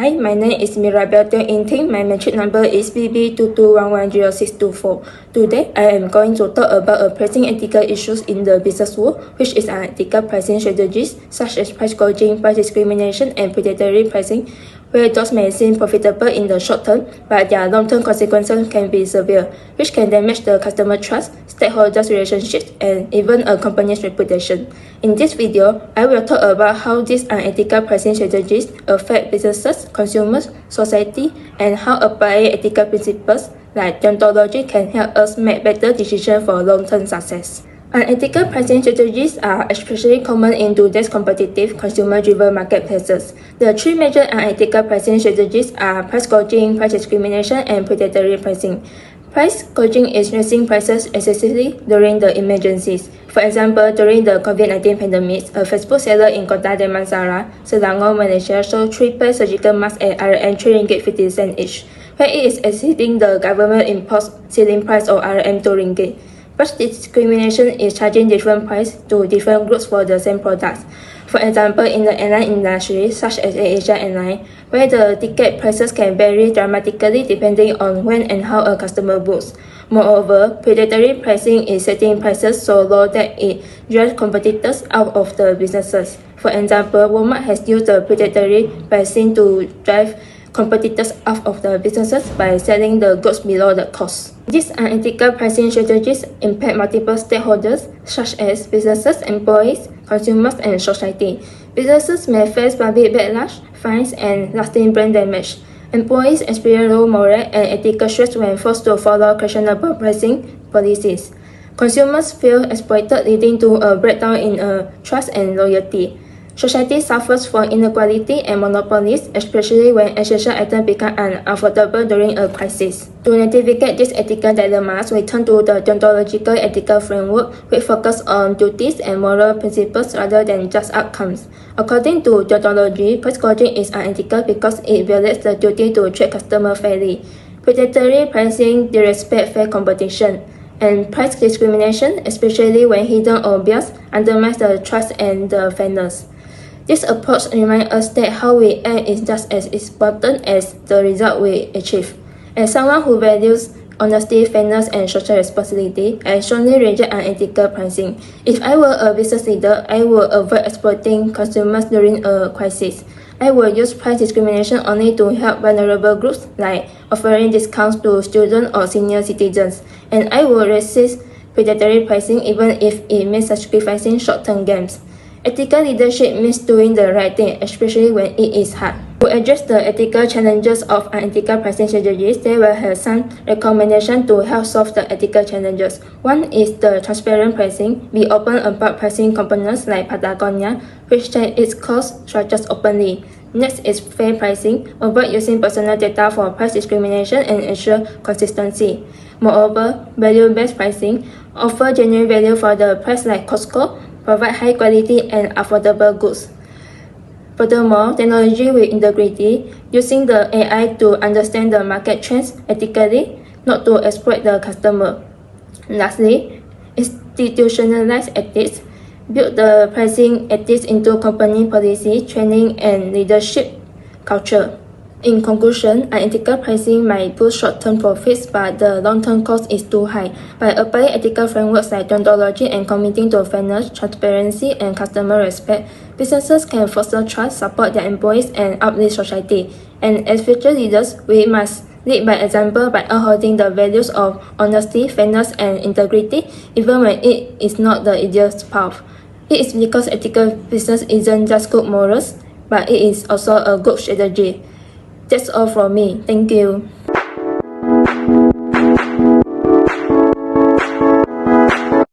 Hi, my name is Mirabelle Tiong in THINN. My metric number is BB22110624. Today, I am going to talk about pressing ethical issues in the business world, which is unethical pricing strategies such as price gouging, price discrimination, and predatory pricing, where those may seem profitable in the short term, but their long-term consequences can be severe, which can damage the customer trust, stakeholders' relationships, and even a company's reputation. In this video, I will talk about how these unethical pricing strategies affect businesses, consumers, society, and how applying ethical principles like deontology can help us make better decisions for long-term success. Unethical pricing strategies are especially common in today's competitive, consumer-driven marketplaces. The three major unethical pricing strategies are price gouging, price discrimination, and predatory pricing. Price gouging is raising prices excessively during the emergencies. For example, during the COVID-19 pandemic, a Facebook seller in Kota Damansara, Selangor, Malaysia, sold 3 pairs surgical masks at RM 3.50 each, where it is exceeding the government-imposed ceiling price of RM 2 ringgit. Price discrimination is charging different prices to different groups for the same products. For example, in the airline industry, such as Asia Airline, where the ticket prices can vary dramatically depending on when and how a customer books. Moreover, predatory pricing is setting prices so low that it drives competitors out of the businesses. For example, Walmart has used the predatory pricing to drive competitors out of the businesses by selling the goods below the cost. These unethical pricing strategies impact multiple stakeholders such as businesses, employees, consumers, and society. Businesses may face public backlash, fines, and lasting brand damage. Employees experience low moral and ethical stress when forced to follow questionable pricing policies. Consumers feel exploited, leading to a breakdown in trust and loyalty. Society suffers from inequality and monopolies, especially when essential items become unaffordable during a crisis. To navigate these ethical dilemmas, we turn to the deontological ethical framework, which focuses on duties and moral principles rather than just outcomes. According to deontology, price gouging is unethical because it violates the duty to treat customers fairly. Predatory pricing disrespects fair competition. And price discrimination, especially when hidden or obvious, undermines the trust and the fairness. This approach reminds us that how we act is just as important as the result we achieve. As someone who values honesty, fairness, and social responsibility, I strongly reject unethical pricing. If I were a business leader, I would avoid exploiting consumers during a crisis. I will use price discrimination only to help vulnerable groups, like offering discounts to students or senior citizens, and I will resist predatory pricing even if it means sacrificing short-term gains. Ethical leadership means doing the right thing, especially when it is hard. To address the ethical challenges of unethical pricing strategies, they will have some recommendations to help solve the ethical challenges. One is the transparent pricing. Be open about pricing components like Patagonia, which set its cost structures openly. Next is fair pricing. Avoid using personal data for price discrimination and ensure consistency. Moreover, value-based pricing. Offer genuine value for the price like Costco. Provide high quality and affordable goods. Furthermore, technology with integrity, using the AI to understand the market trends ethically, not to exploit the customer. Lastly, institutionalize ethics. Build the pricing ethics into company policy, training, and leadership culture. In conclusion, unethical pricing might boost short-term profits, but the long-term cost is too high. By applying ethical frameworks like deontology and committing to fairness, transparency, and customer respect, businesses can foster trust, support their employees, and uplift society. And as future leaders, we must lead by example by upholding the values of honesty, fairness, and integrity, even when it is not the ideal path. It is because ethical business isn't just good morals, but it is also a good strategy. That's all from me. Thank you.